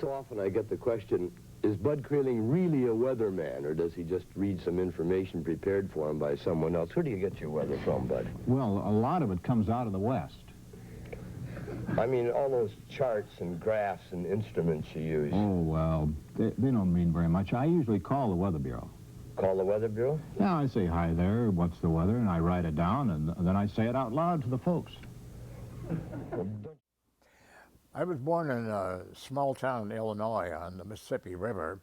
So often I get the question, is Bud Kraehling really a weatherman, or does he just read some information prepared for him by someone else? Where do you get your weather from, Bud? Well, a lot of it comes out of the West. I mean, all those charts and graphs and instruments you use. Oh, well, they don't mean very much. I usually call the Weather Bureau. Call the Weather Bureau? Yeah, I say, hi there, what's the weather? And I write it down, and then I say it out loud to the folks. I was born in a small town in Illinois on the Mississippi River,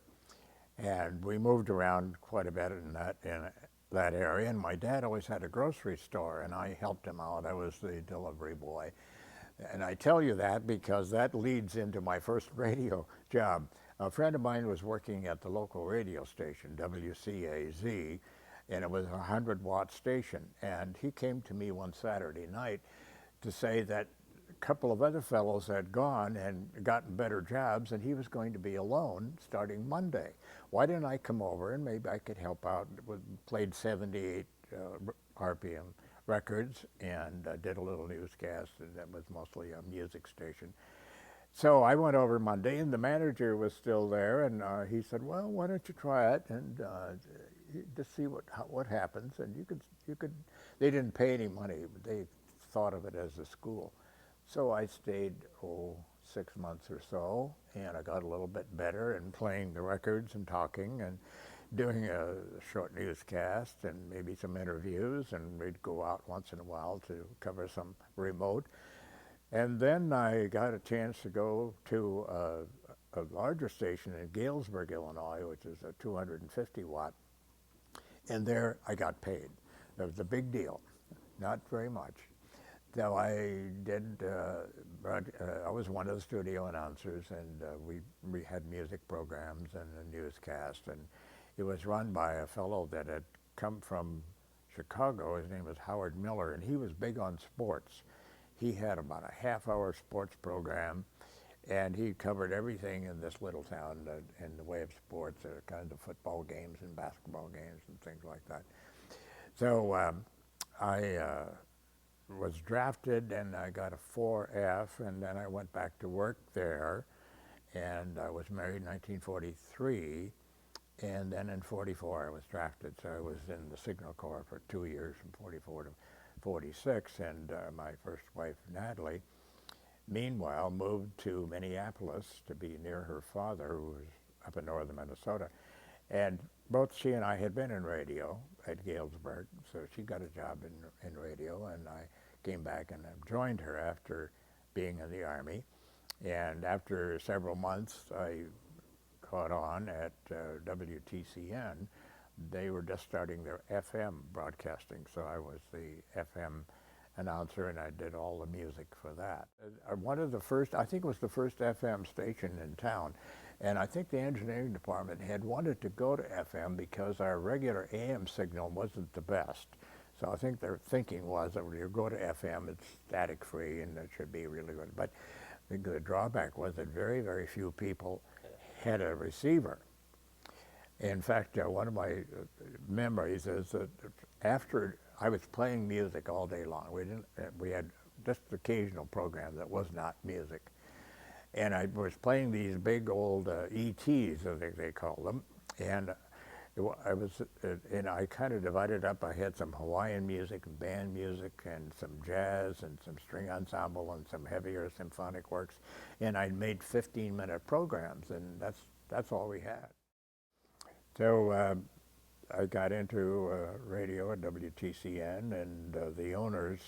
and we moved around quite a bit in that area, and my dad always had a grocery store, and I helped him out. I was the delivery boy. And I tell you that because that leads into my first radio job. A friend of mine was working at the local radio station, WCAZ, and it was a 100-watt station. And he came to me one Saturday night to say that a couple of other fellows had gone and gotten better jobs, and he was going to be alone starting Monday. Why didn't I come over and maybe I could help out? Played 78 RPM records and did a little newscast, and that was mostly a music station. So I went over Monday, and the manager was still there, and he said, well, why don't you try it and just see what happens. And you could, they didn't pay any money, but they thought of it as a school. So I stayed, 6 months or so, and I got a little bit better and playing the records and talking and doing a short newscast and maybe some interviews, and we'd go out once in a while to cover some remote. And then I got a chance to go to a larger station in Galesburg, Illinois, which is a 250 watt. And there I got paid. That was a big deal, not very much. So I did, I was one of the studio announcers, and we had music programs and a newscast, and it was run by a fellow that had come from Chicago. His name was Howard Miller, and he was big on sports. He had about a half-hour sports program, and he covered everything in this little town in the way of sports, kind of football games and basketball games and things like that. So I was drafted, and I got a 4F, and then I went back to work there, and I was married in 1943. And then in 44 I was drafted, so I was in the Signal Corps for 2 years, from 44 to 46, and my first wife, Natalie, meanwhile moved to Minneapolis to be near her father, who was up in northern Minnesota. And both she and I had been in radio at Galesburg, so she got a job in radio, and I came back and joined her after being in the Army. And after several months, I caught on at WTCN. They were just starting their FM broadcasting, so I was the FM announcer, and I did all the music for that. One of the first, I think it was the first FM station in town, and I think the engineering department had wanted to go to FM because our regular AM signal wasn't the best. So I think their thinking was that when you go to FM, it's static free and it should be really good. But I think the drawback was that very, very few people had a receiver. In fact, one of my memories is that after I was playing music all day long, we had just occasional program that was not music. And I was playing these big old ETs, I think they call them, and I kind of divided up. I had some Hawaiian music and band music and some jazz and some string ensemble and some heavier symphonic works, and I made 15-minute programs, and that's all we had. So I got into radio at WTCN, and the owners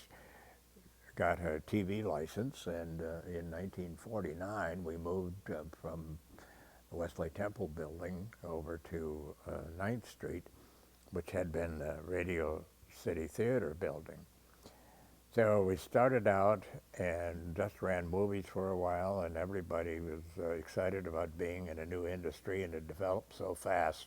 got a TV license, and in 1949 we moved from the Wesley Temple building over to 9th Street, which had been the Radio City Theater building. So we started out and just ran movies for a while, and everybody was excited about being in a new industry, and it developed so fast.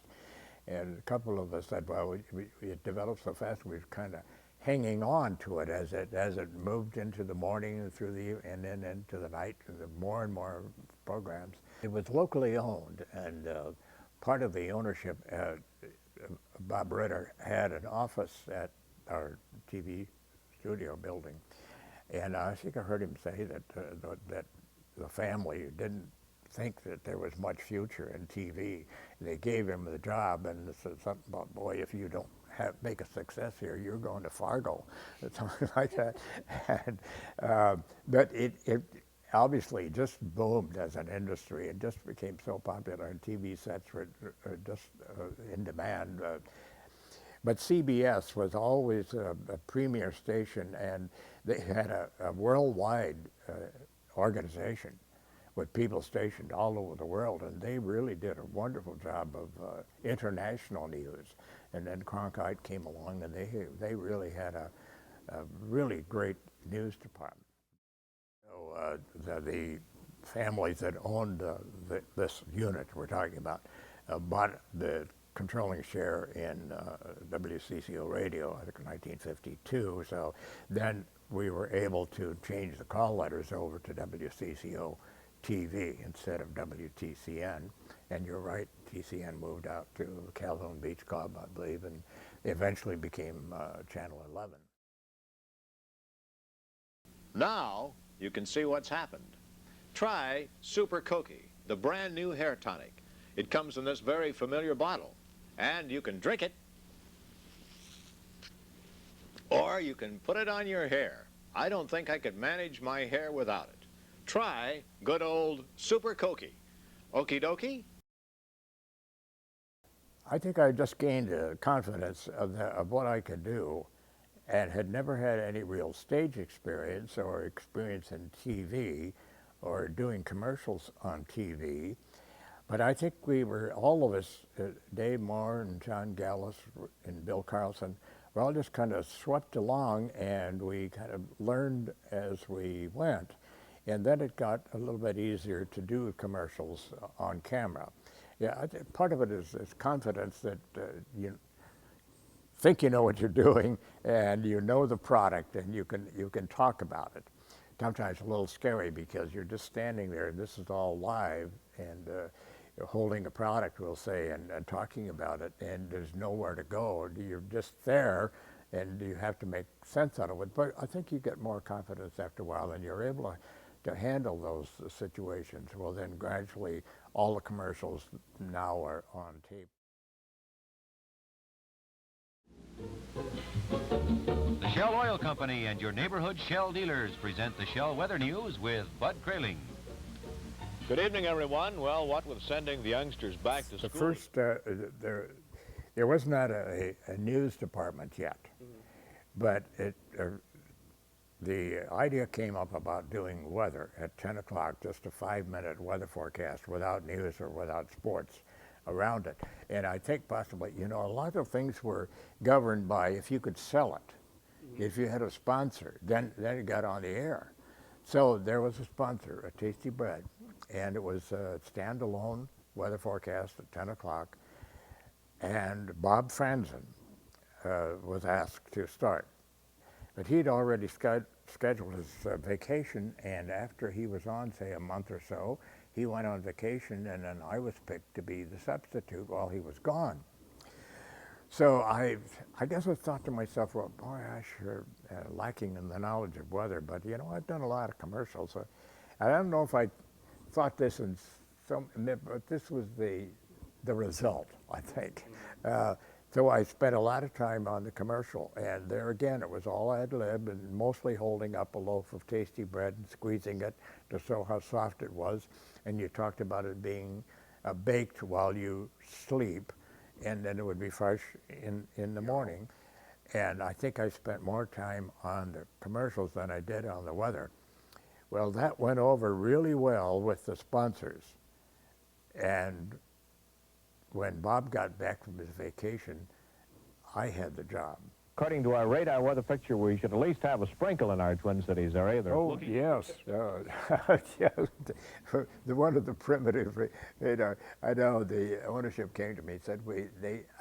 And a couple of us said, well, it developed so fast, we were kind of hanging on to it as it moved into the morning and and then into the night, more and more programs. It was locally owned, and part of the ownership, Bob Ritter had an office at our TV studio building, and I think I heard him say that that the family didn't think that there was much future in TV. They gave him the job and said something about, boy, if you don't make a success here, you're going to Fargo, or something like that. And, but it obviously just boomed as an industry. It just became so popular, and TV sets were just in demand. But CBS was always a premier station, and they had a worldwide organization with people stationed all over the world, and they really did a wonderful job of international news. And then Cronkite came along, and they really had a really great news department. So the families that owned this unit we're talking about bought the controlling share in WCCO radio, I think in 1952. So then we were able to change the call letters over to WCCO TV instead of WTCN. And you're right, TCN moved out to Calhoun Beach Club, I believe, and eventually became Channel 11. Now you can see what's happened. Try Super Koki, the brand new hair tonic. It comes in this very familiar bottle, and you can drink it, or you can put it on your hair. I don't think I could manage my hair without it. Try good old Super Koki. Okie dokie? I think I just gained confidence of what I could do, and had never had any real stage experience or experience in TV or doing commercials on TV. But I think we were, all of us, Dave Moore and John Gallus and Bill Carlson, we're all just kind of swept along, and we kind of learned as we went. And then it got a little bit easier to do commercials on camera. Yeah, I think part of it is confidence that you think you know what you're doing, and you know the product, and you can talk about it. Sometimes a little scary because you're just standing there, and this is all live, and you're holding a product, we'll say, and talking about it, and there's nowhere to go. You're just there, and you have to make sense out of it. But I think you get more confidence after a while, and you're able to handle those situations. Well, then gradually, all the commercials now are on tape. The Shell Oil Company and your neighborhood Shell dealers present the Shell Weather News with Bud Kraehling. Good evening, everyone. Well, what with sending the youngsters back to school? The first, there was not a news department yet, but the idea came up about doing weather at 10 o'clock, just a 5-minute weather forecast without news or without sports around it. And I think possibly, you know, a lot of things were governed by if you could sell it. If you had a sponsor, then it got on the air. So there was a sponsor, a Tasty Bread, and it was a standalone weather forecast at 10 o'clock. And Bob Franzen was asked to start. But he'd already scheduled his vacation, and after he was on, say, a month or so, he went on vacation, and then I was picked to be the substitute while he was gone. So I guess I thought to myself, well, boy, I sure lacking in the knowledge of weather, but you know, I've done a lot of commercials. So I don't know if I thought this in some, but this was the result, I think. So I spent a lot of time on the commercial, and there again, it was all ad lib and mostly holding up a loaf of Tasty Bread and squeezing it to show how soft it was. And you talked about it being baked while you sleep, and then it would be fresh in the morning. And I think I spent more time on the commercials than I did on the weather. Well, that went over really well with the sponsors. And when Bob got back from his vacation, I had the job. According to our radar weather picture, we should at least have a sprinkle in our Twin Cities area. Oh, yes. Yes. One of the primitive, you know, I know the ownership came to me and said,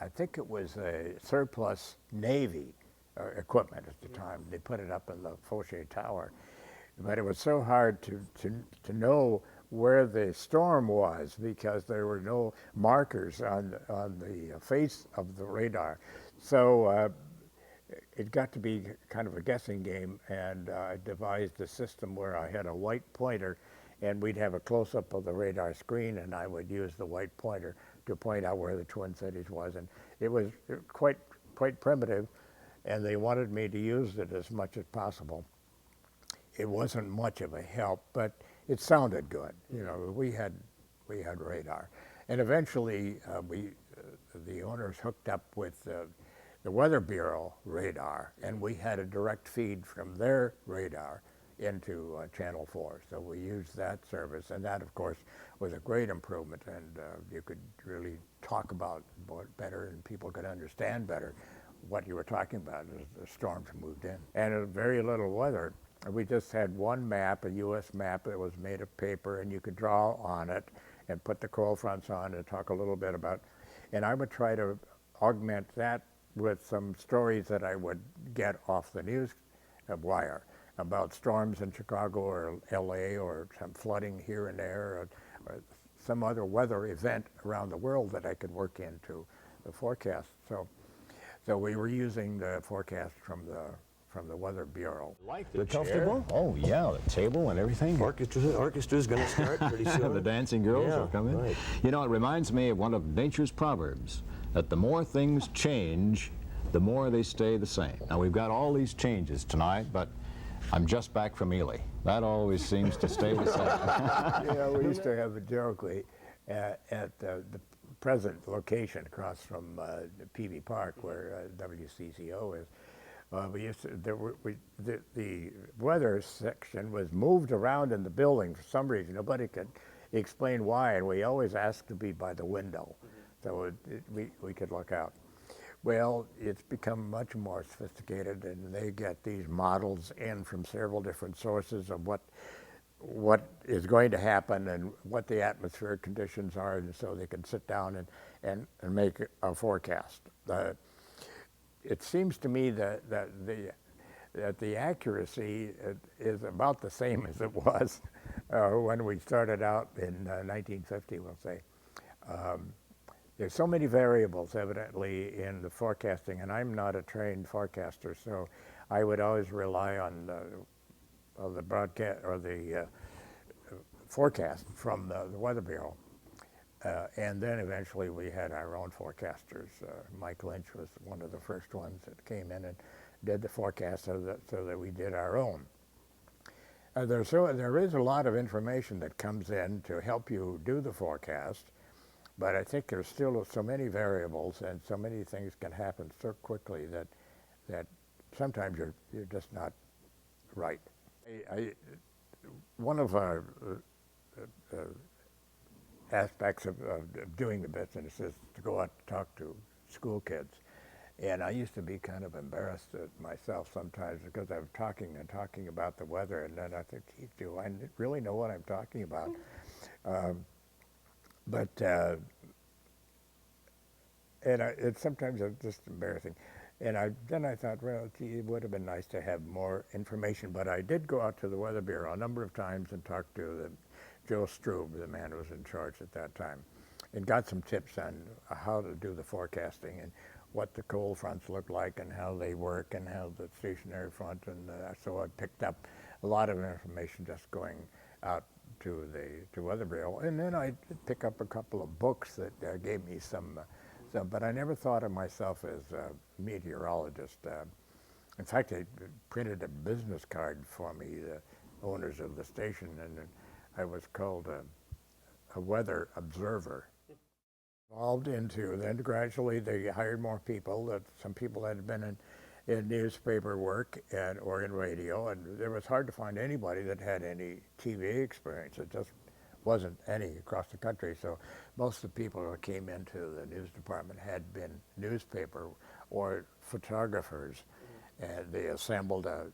I think it was a surplus Navy equipment at the time. They put it up in the Fauché Tower. But it was so hard to know where the storm was because there were no markers on the face of the radar. So it got to be kind of a guessing game, and I devised a system where I had a white pointer and we'd have a close-up of the radar screen, and I would use the white pointer to point out where the Twin Cities was. And it was quite primitive, and they wanted me to use it as much as possible. It wasn't much of a help, but it sounded good. You know, we had radar. And eventually, the owners hooked up with the Weather Bureau radar, and we had a direct feed from their radar into Channel 4. So we used that service, and that, of course, was a great improvement, and you could really talk about it better, and people could understand better what you were talking about as the storms moved in. And very little weather. We just had one map, a U.S. map that was made of paper, and you could draw on it and put the cold fronts on and talk a little bit about. And I would try to augment that with some stories that I would get off the news wire about storms in Chicago or L.A. or some flooding here and there, or some other weather event around the world that I could work into the forecast. So we were using the forecast from the Weather Bureau. Like the comfortable? Oh, yeah, the table and everything. Orchestra's going to start pretty soon. The dancing girls Yeah, will come in. right. You know, it reminds me of one of nature's proverbs, that the more things change, the more they stay the same. Now, we've got all these changes tonight, but I'm just back from Ely. That always seems to stay the same. You know, we used to have a joke at the present location across from PV Park, where WCCO is. We used to, the weather section was moved around in the building for some reason. Nobody could explain why, and we always asked to be by the window, so we could look out. Well, it's become much more sophisticated, and they get these models in from several different sources of what is going to happen and what the atmospheric conditions are, and so they can sit down and make a forecast. It seems to me that the accuracy is about the same as it was when we started out in 1950, we'll say. There's so many variables, evidently, in the forecasting, and I'm not a trained forecaster, so I would always rely on the broadcast or the forecast from the Weather Bureau. And then eventually we had our own forecasters. Mike Lynch was one of the first ones that came in and did the forecast so that we did our own. There is a lot of information that comes in to help you do the forecast, but I think there's still so many variables and so many things can happen so quickly that sometimes you're just not right. One of our aspects of doing the business is to go out and talk to school kids. And I used to be kind of embarrassed at myself sometimes because I'm talking about the weather, and then I think, geez, do I really know what I'm talking about? It's sometimes just embarrassing. And then I thought, well, gee, it would have been nice to have more information. But I did go out to the Weather Bureau a number of times and talk to Joe Strube, the man who was in charge at that time, and got some tips on how to do the forecasting and what the cold fronts look like and how they work and how the stationary front. And so I picked up a lot of information just going out to the Weather Bureau. And then I did pick up a couple of books that gave me some, but I never thought of myself as a meteorologist. In fact, they printed a business card for me, the owners of the station, and I was called a weather observer. Evolved into, then gradually they hired more people, some people that had been in newspaper work or in radio, and it was hard to find anybody that had any TV experience. It just wasn't any across the country, so most of the people who came into the news department had been newspaper or photographers, and they assembled a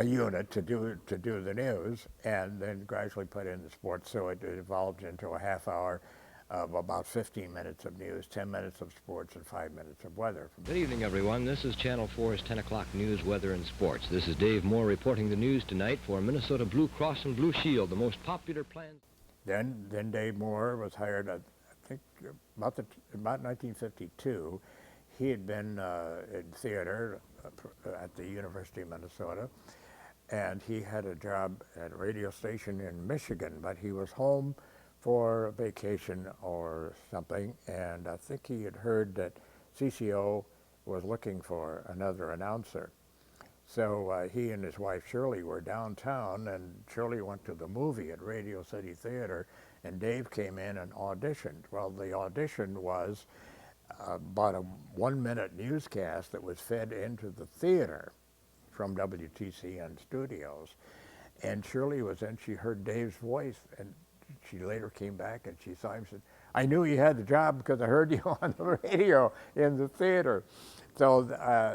unit to do the news, and then gradually put in the sports. So it evolved into a half hour of about 15 minutes of news, 10 minutes of sports, and 5 minutes of weather. Good evening, everyone. This is Channel 4's 10 o'clock news, weather, and sports. This is Dave Moore reporting the news tonight for Minnesota Blue Cross and Blue Shield, the most popular plan. Then Dave Moore was hired, I think, about 1952. He had been in theater at the University of Minnesota, and he had a job at a radio station in Michigan, but he was home for a vacation or something, and I think he had heard that CCO was looking for another announcer. So he and his wife Shirley were downtown, and Shirley went to the movie at Radio City Theater, and Dave came in and auditioned. Well, the audition was about a 1-minute newscast that was fed into the theater from WTCN studios. And Shirley was in, she heard Dave's voice, and she later came back and she saw him and said, "I knew you had the job because I heard you on the radio in the theater." So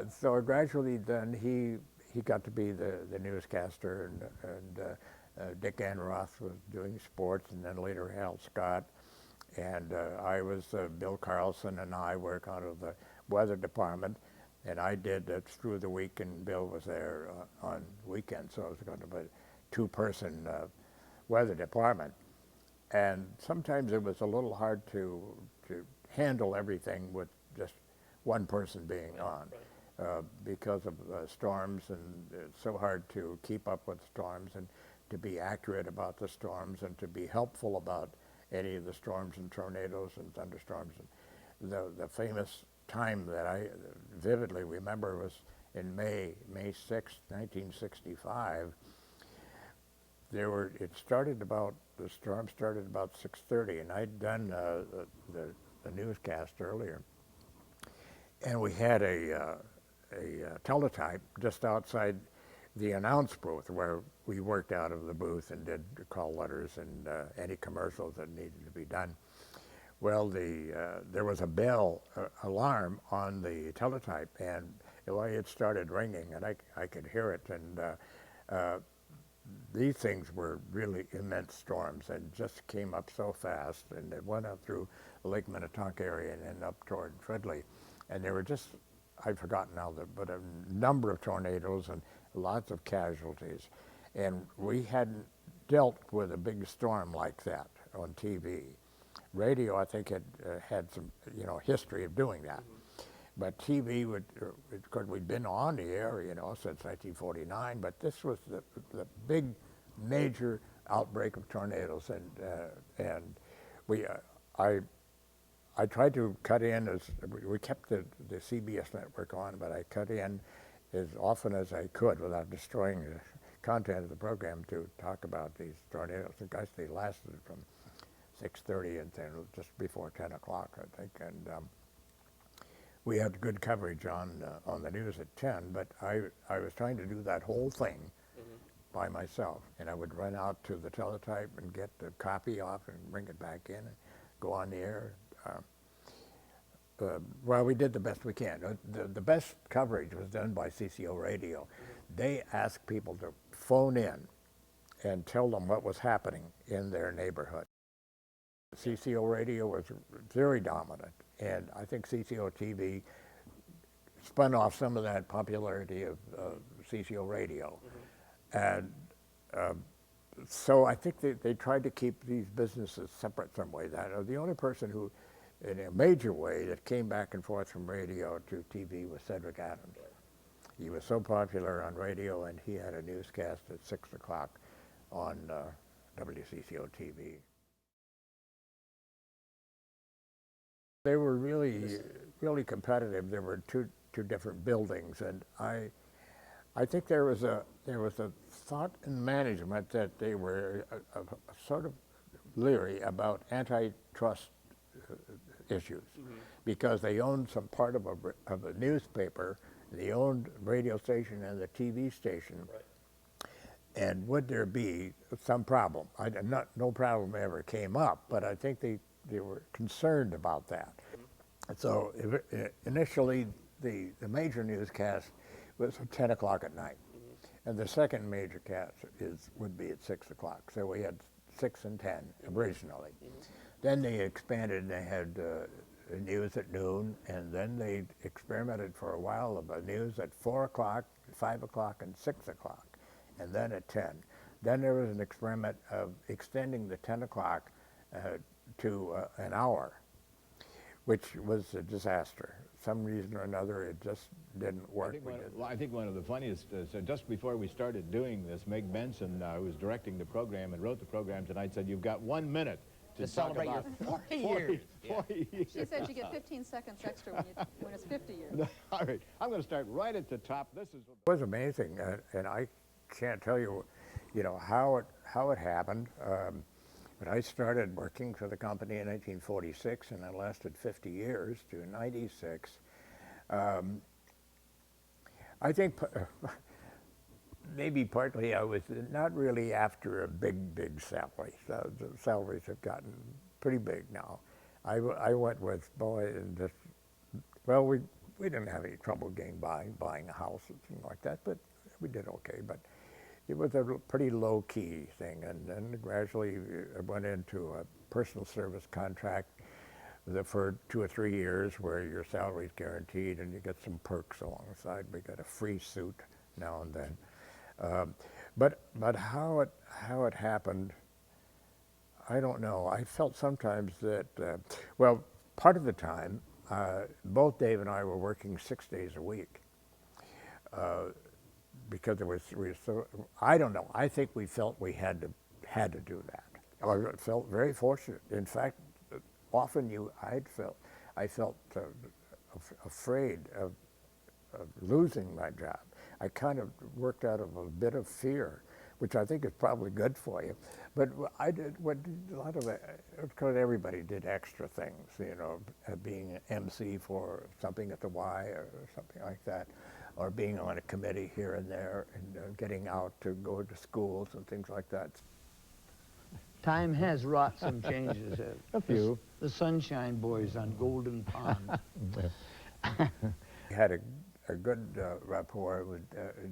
so gradually then he got to be the newscaster, and Dick Anroth was doing sports, and then later Hal Scott. And I was, Bill Carlson and I work out of the weather department, and I did it through the week, and Bill was there on weekends, so it was kind of a two-person weather department. And sometimes it was a little hard to handle everything with just one person being on, because of storms, and it's so hard to keep up with storms and to be accurate about the storms and to be helpful about any of the storms and tornadoes and thunderstorms. And the famous time that I vividly remember was in May 6th, 1965. The storm started about 6:30, and I'd done the newscast earlier. And we had a teletype just outside the announce booth where we worked out of the booth and did call letters and any commercials that needed to be done. Well, there was a bell alarm on the teletype, and it started ringing, and I could hear it. And these things were really immense storms and just came up so fast, and it went up through the Lake Minnetonka area and then up toward Fridley. And there were just, I've forgotten now, but a number of tornadoes and lots of casualties. And we hadn't dealt with a big storm like that on TV. Radio, I think, had some, history of doing that. But TV because we'd been on the air, since 1949, but this was the big, major outbreak of tornadoes, and I tried to cut in we kept the CBS network on, but I cut in as often as I could without destroying the content of the program to talk about these tornadoes. I guess they lasted from 6:30 and then just before 10 o'clock, I think, and we had good coverage on the news at 10, but I was trying to do that whole thing by myself, and I would run out to the teletype and get the copy off and bring it back in and go on the air. Well, we did the best we can. The best coverage was done by CCO Radio. They asked people to phone in and tell them what was happening in their neighborhood. CCO Radio was very dominant, and I think CCO TV spun off some of that popularity of CCO Radio. And so I think they tried to keep these businesses separate some way. The only person who, in a major way, that came back and forth from radio to TV was Cedric Adams. He was so popular on radio, and he had a newscast at 6 o'clock on WCCO TV. They were really competitive. There were two different buildings, and I think there was a thought in management that they were sort of leery about antitrust issues, because they owned some part of a newspaper, they owned radio station and the TV station. Right. And would there be some problem? No problem ever came up, but I think they were concerned about that. So initially, the major newscast was at 10 o'clock at night, and the second major cast would be at 6 o'clock. So we had 6 and 10 originally. Then they expanded, and they had news at noon, and then they experimented for a while about news at 4 o'clock, 5 o'clock, and 6 o'clock, and then at 10. Then there was an experiment of extending the 10 o'clock to an hour. which was a disaster. Some reason or another, it just didn't work. I think one of the funniest is just before we started doing this, Meg Benson, who was directing the program and wrote the program tonight, said, "You've got 1 minute to celebrate your 40 years." 40 years. She said you get 15 seconds extra when it's 50 years. All right, I'm going to start right at the top. This is. It was amazing, and I can't tell you, how it happened. But I started working for the company in 1946, and I lasted 50 years to 96. I think maybe partly I was not really after a big salary. So the salaries have gotten pretty big now. I went with, boy, well, we didn't have any trouble buying a house and things like that, but we did okay. But it was a pretty low-key thing, and then gradually I went into a personal service contract for 2 or 3 years where your salary is guaranteed and you get some perks alongside. We got a free suit now and then. But how it happened, I don't know. I felt sometimes that, well, part of the time, both Dave and I were working 6 days a week. Because we were so, I don't know. I think we felt we had to do that. I felt very fortunate. In fact, often I felt afraid of losing my job. I kind of worked out of a bit of fear, which I think is probably good for you. But I did a lot of it, because everybody did extra things, being an MC for something at the Y or something like that, or being on a committee here and there, and getting out to go to schools and things like that. Time has wrought some changes. A few. The Sunshine Boys on Golden Pond. We had a good rapport. Would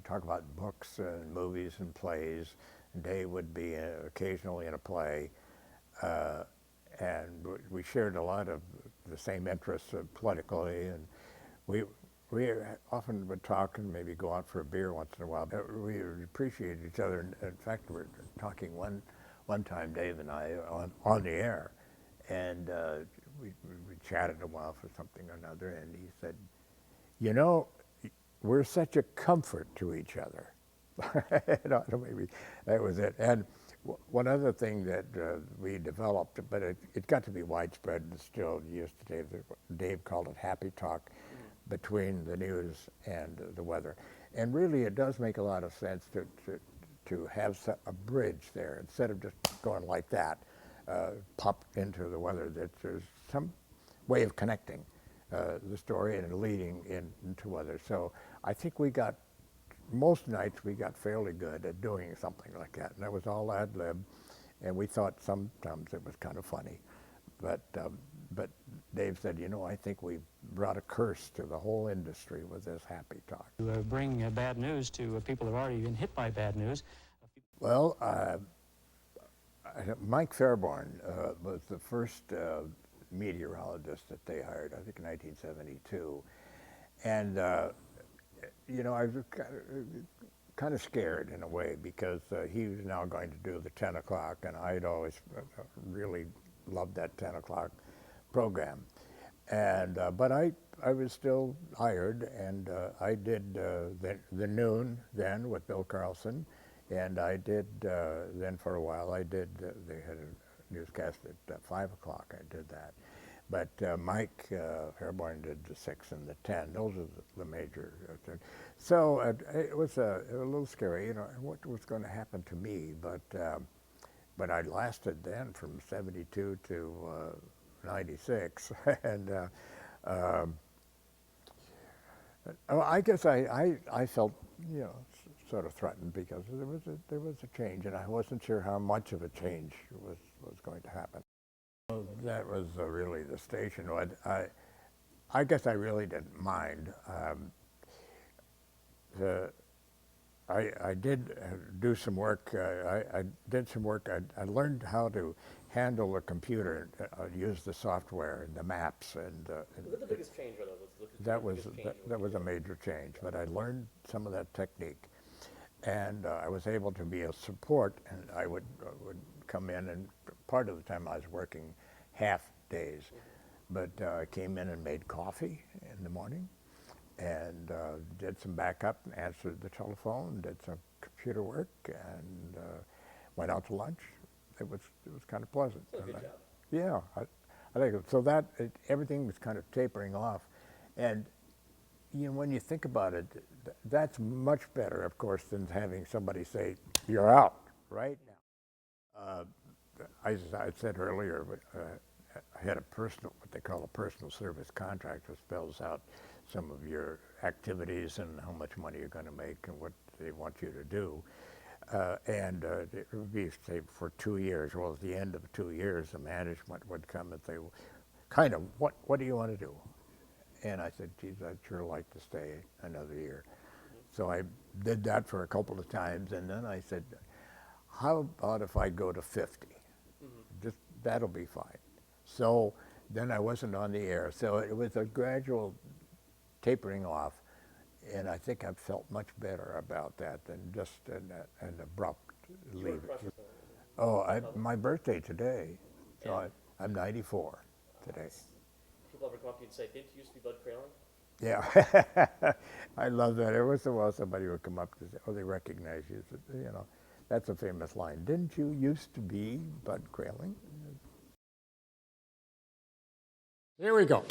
talk about books and movies and plays. Dave would be occasionally in a play, and we shared a lot of the same interests politically, and we often would talk and maybe go out for a beer once in a while. We appreciated each other. In fact, we were talking one time, Dave and I, on the air, and we chatted a while for something or another, and he said, we're such a comfort to each other. Maybe that was it. And one other thing that we developed, but it got to be widespread and still used today, Dave called it happy talk, between the news and the weather. And really it does make a lot of sense to have a bridge there instead of just going like that, pop into the weather, that there's some way of connecting the story and leading into weather. So I think most nights we got fairly good at doing something like that, and that was all ad lib, and we thought sometimes it was kind of funny. But Dave said, I think we brought a curse to the whole industry with this happy talk. To bring bad news to people who have already been hit by bad news. Well, Mike Fairborn was the first meteorologist that they hired, I think in 1972. And, I was kind of scared in a way, because he was now going to do the 10 o'clock, and I'd always really loved that 10 o'clock program. And but I was still hired, and I did the noon then with Bill Carlson, and I did then for a while they had a newscast at 5 o'clock. I did that, but Mike Fairborn did the 6 and the 10. Those are the major things. So it was a little scary, what was going to happen to me, but I lasted then from 72 to 96, and I guess I felt sort of threatened, because there was a change, and I wasn't sure how much of a change was going to happen. Well, that was really the station. I guess I really didn't mind. I did do some work. I did some work. I learned how to handle a computer, use the software and the maps, and was that the biggest change? That was a major change. But I learned some of that technique, and I was able to be a support. And I would come in, and part of the time I was working half days, but I came in and made coffee in the morning, and did some backup, answered the telephone, did some computer work, and went out to lunch. It was kind of pleasant. That's a good job. Yeah, I think so. That everything was kind of tapering off, and when you think about it, that's much better, of course, than having somebody say you're out right now. I said earlier, I had what they call a personal service contract, which spells out some of your activities and how much money you're going to make and what they want you to do. And it would be, say, for 2 years. Well, at the end of 2 years, the management would come and say, kind of, what do you want to do? And I said, geez, I'd sure like to stay another year. So I did that for a couple of times, and then I said, how about if I go to 50? Just, that'll be fine. So then I wasn't on the air. So it was a gradual tapering off, and I think I've felt much better about that than just an abrupt leave. Oh, my birthday today, so I'm 94 today. People ever come up to you and say, didn't you used to be Bud Kraehling? Yeah, I love that. Every once in a while somebody would come up and say, oh, they recognize you. That's a famous line. Didn't you used to be Bud Kraehling? Here we go.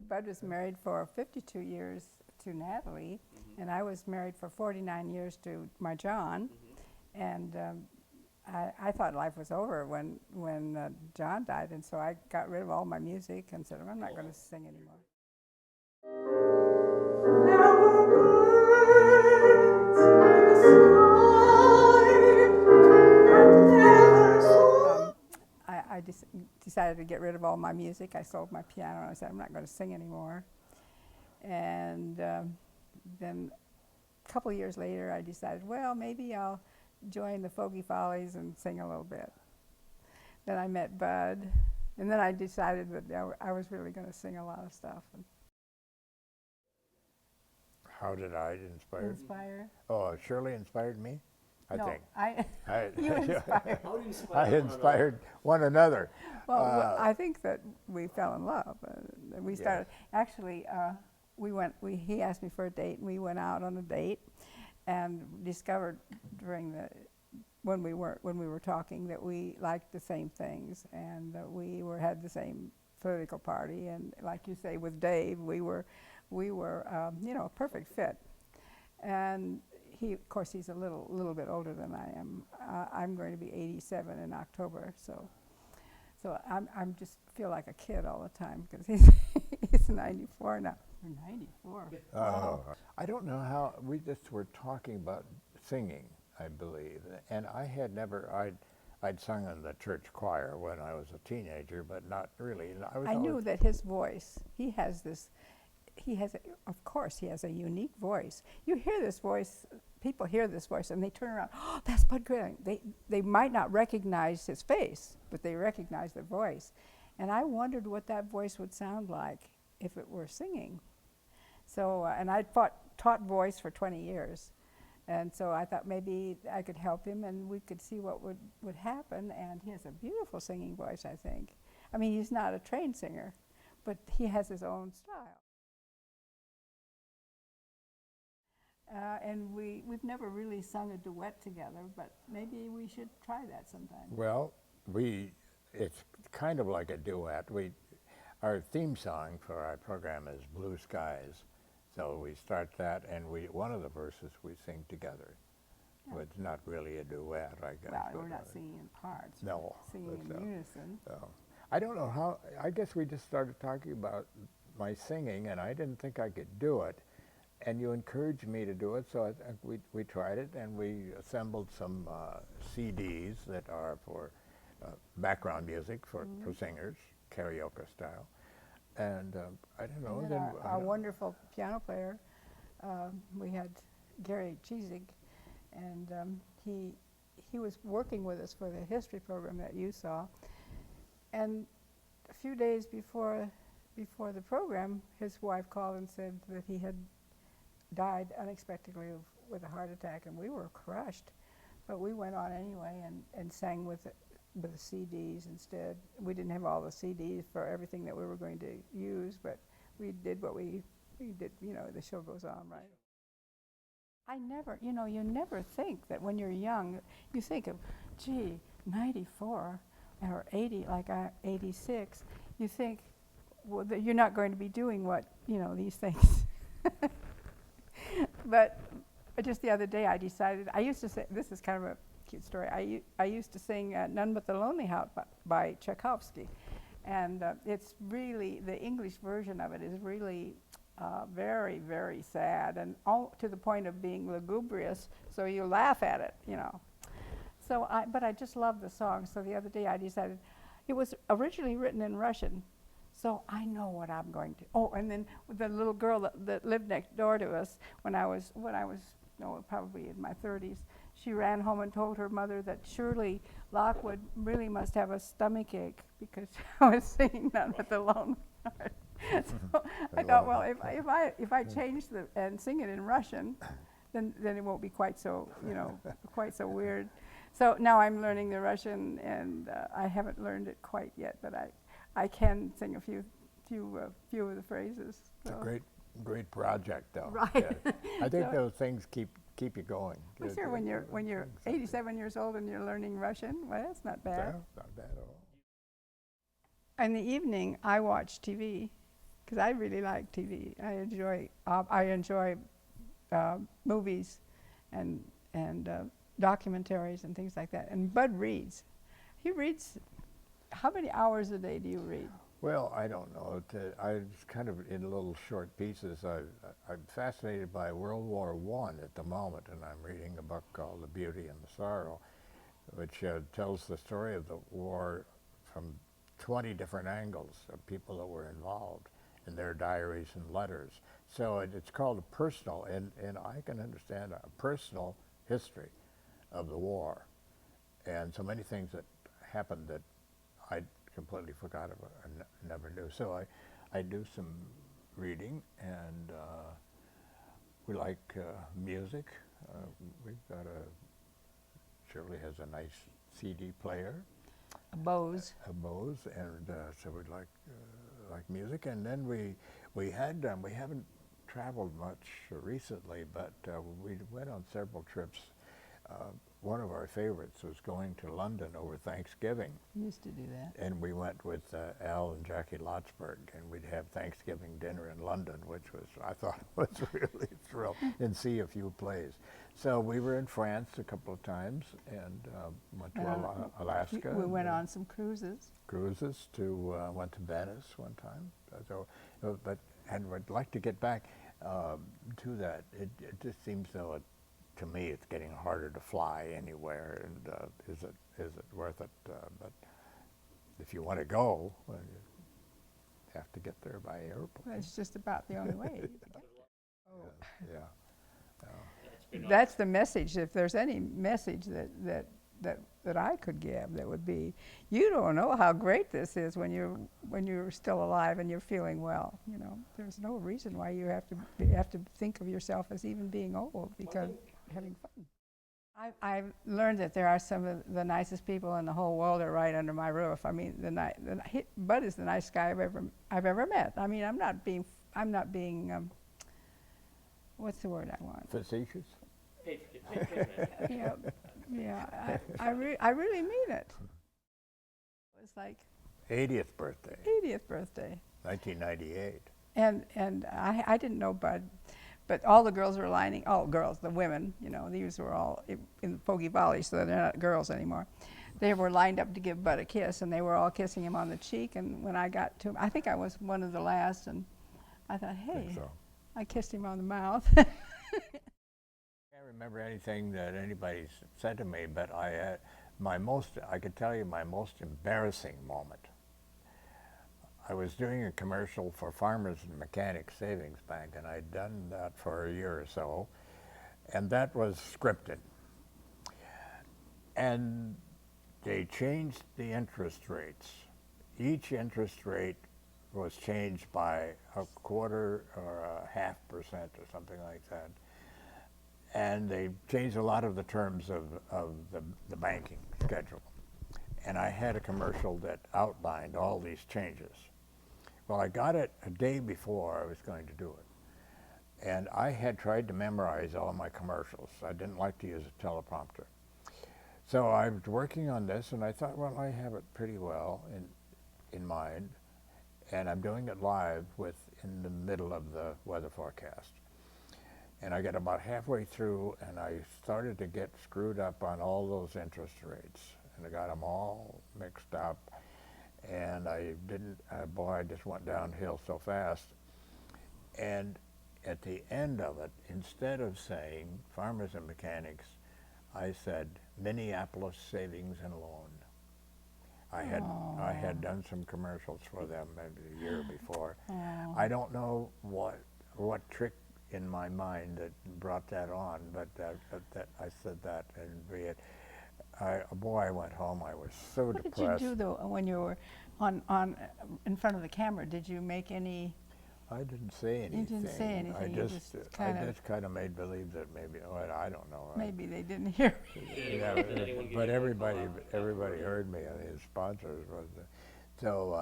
Bud was married for 52 years to Natalie, and I was married for 49 years to my John, and I thought life was over when John died, and so I got rid of all my music and said, I'm not going to sing anymore. I decided to get rid of all my music. I sold my piano, and I said, I'm not going to sing anymore. And then a couple years later, I decided, well, maybe I'll join the Fogey Follies and sing a little bit. Then I met Bud, and then I decided that I was really going to sing a lot of stuff. How did I inspire? Inspire? Oh, Shirley inspired me, I think. You inspired. How do you inspire I inspired one another. Well, I think that we fell in love. We started, actually, he asked me for a date, and we went out on a date and discovered when we were talking that we liked the same things, and that we had the same political party, and like you say with Dave, we were a perfect fit. And of course, he's a little bit older than I am. I'm going to be 87 in October, so I'm just feel like a kid all the time because he's 94 now. You're 94. Wow. I don't know how, we just were talking about singing, I believe, and I'd sung in the church choir when I was a teenager, but not really. I knew that his voice, of course, he has a unique voice. You hear this voice, people hear this voice, and they turn around, oh, that's Bud Kraehling. They might not recognize his face, but they recognize the voice. And I wondered what that voice would sound like if it were singing. So, and I'd taught voice for 20 years. And so I thought maybe I could help him and we could see what would happen. And he has a beautiful singing voice, I think. I mean, he's not a trained singer, but he has his own style. And we've never really sung a duet together, but maybe we should try that sometime. Well, it's kind of like a duet. Our theme song for our program is Blue Skies. So we start that, and one of the verses we sing together. Yeah. But it's not really a duet, I guess. Well, we're not singing in parts. No. Singing in unison. I don't know how, I guess we just started talking about my singing, and I didn't think I could do it. And you encouraged me to do it, so we tried it, and we assembled some CDs that are for background music for singers, karaoke style. And I don't know. And then then our wonderful piano player, we had Gary Cheesig, and he was working with us for the history program that you saw. And a few days before the program, his wife called and said that he had died unexpectedly with a heart attack, and we were crushed. But we went on anyway and sang with the CDs instead. We didn't have all the CDs for everything that we were going to use, but we did what we did, you know, the show goes on, right? I never, you know, you never think that when you're young, you think of, gee, 94 or 80, like 86, you think, well, that you're not going to be doing what, you know, these things. But just the other day I decided, I used to say, this is kind of a cute story, I used to sing None But the Lonely Heart by Tchaikovsky. And it's really, the English version of it is really very, very sad, and all to the point of being lugubrious, so you laugh at it, you know. So but I just love the song, so the other day I decided, it was originally written in Russian, so I know what I'm going to. Oh, and then the little girl that lived next door to us when I was no, probably in my 30s, she ran home and told her mother that surely Lockwood really must have a stomach ache because I was singing None But the Lonely Heart. So I thought, well, if I change and sing it in Russian, then it won't be quite so, you know, quite so weird. So now I'm learning the Russian, and I haven't learned it quite yet, but I can sing a few of the phrases. So. It's a great project, though. Right. Yeah. I think those things keep you going. Well, sure, when you're 87 years old and you're learning Russian, well, that's not bad. Yeah, not bad at all. In the evening, I watch TV because I really like TV. I enjoy movies and documentaries and things like that. And Bud reads. He reads. How many hours a day do you read? Well, I don't know. I kind of in little short pieces. I'm fascinated by World War I at the moment, and I'm reading a book called The Beauty and the Sorrow, which tells the story of the war from 20 different angles of people that were involved in their diaries and letters. So it's called a personal, and I can understand a personal history of the war, and so many things that happened that I completely forgot about and never knew. So I do some reading, and we like music. We've got Shirley has a nice CD player. A Bose. A Bose, and so we like music. And then we haven't traveled much recently, but we went on several trips. One of our favorites was going to London over Thanksgiving. We used to do that. And we went with Al and Jackie Lotsberg, and we'd have Thanksgiving dinner in London, which I thought was really thrill, and see a few plays. So we were in France a couple of times, and went to Alaska. We went on some cruises. Went to Venice one time. And we'd like to get back to that. It just seems though to me, it's getting harder to fly anywhere, and is it worth it? But if you want to go, well, you have to get there by airplane. Well, it's just about the only way. Yeah. That's the message. If there's any message that I could give, that would be, you don't know how great this is when you're still alive and you're feeling well. You know, there's no reason why you have to think of yourself as even being old, because having fun. I've learned that there are some of the nicest people in the whole world are right under my roof. I mean, Bud is the nicest guy I've ever met. I mean, I'm not being what's the word I want? Facetious? Yeah, I really mean it. It was like 80th birthday. 80th birthday. 1998. And I didn't know Bud. But all the girls were lining, the women, you know, these were all in the Pogey Valley, so they're not girls anymore. They were lined up to give Bud a kiss, and they were all kissing him on the cheek. And when I got to him, I think I was one of the last, and I thought, hey, I kissed him on the mouth. I can't remember anything that anybody said to me, but I could tell you my most embarrassing moment. I was doing a commercial for Farmers and Mechanics Savings Bank, and I'd done that for a year or so, and that was scripted. And they changed the interest rates. Each interest rate was changed by 1/4 or 0.5% or something like that. And they changed a lot of the terms of the banking schedule. And I had a commercial that outlined all these changes. Well, I got it a day before I was going to do it. And I had tried to memorize all my commercials. I didn't like to use a teleprompter. So I was working on this, and I thought, well, I have it pretty well in mind, and I'm doing it live in the middle of the weather forecast. And I got about halfway through, and I started to get screwed up on all those interest rates, and I got them all mixed up, and I didn't, boy, I just went downhill so fast. And at the end of it, instead of saying Farmers and Mechanics, I said Minneapolis Savings and Loan. I had done some commercials for them maybe a year before. I don't know what trick in my mind that brought that on, but that I said that, and boy, I went home. I was so depressed. What did you do though when you were in front of the camera? Did you make any? I didn't say anything. You didn't say anything. I just kind of made believe that maybe. Oh, I don't know. Maybe they didn't hear. Yeah, but everybody heard me. His sponsors was. So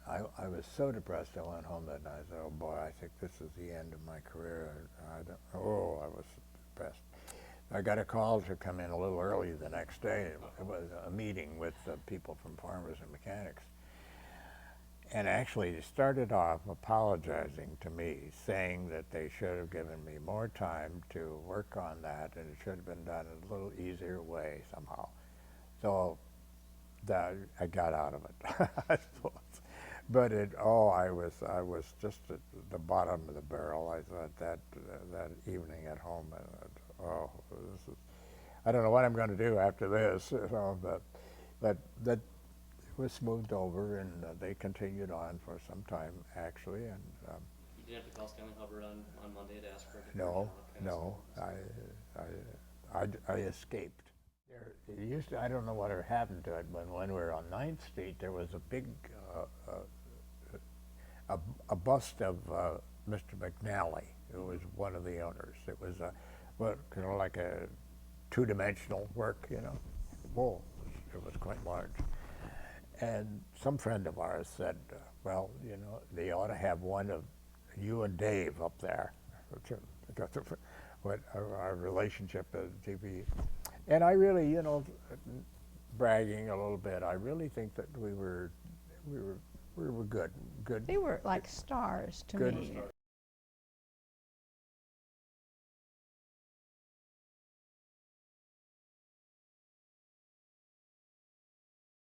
I was so depressed. I went home that night. I said, "Oh boy, I think this is the end of my career." I was depressed. I got a call to come in a little early the next day. It was a meeting with people from Farmers and Mechanics. And actually, they started off apologizing to me, saying that they should have given me more time to work on that, and it should have been done in a little easier way somehow. So I got out of it, I suppose. But I was just at the bottom of the barrel. I thought that evening at home, I don't know what I'm going to do after this, but that was smoothed over, and they continued on for some time, actually. And you didn't have to call Stanley Hubbard on Monday to ask for a no. I escaped. I don't know what happened to it, but when we were on 9th Street, there was a big a bust of Mr. McNally, who was one of the owners. It was like a two-dimensional work, Whoa, it was quite large. And some friend of ours said, well, they ought to have one of you and Dave up there. What our relationship as TV. And I really, bragging a little bit, I really think that we were good. They were like stars to me.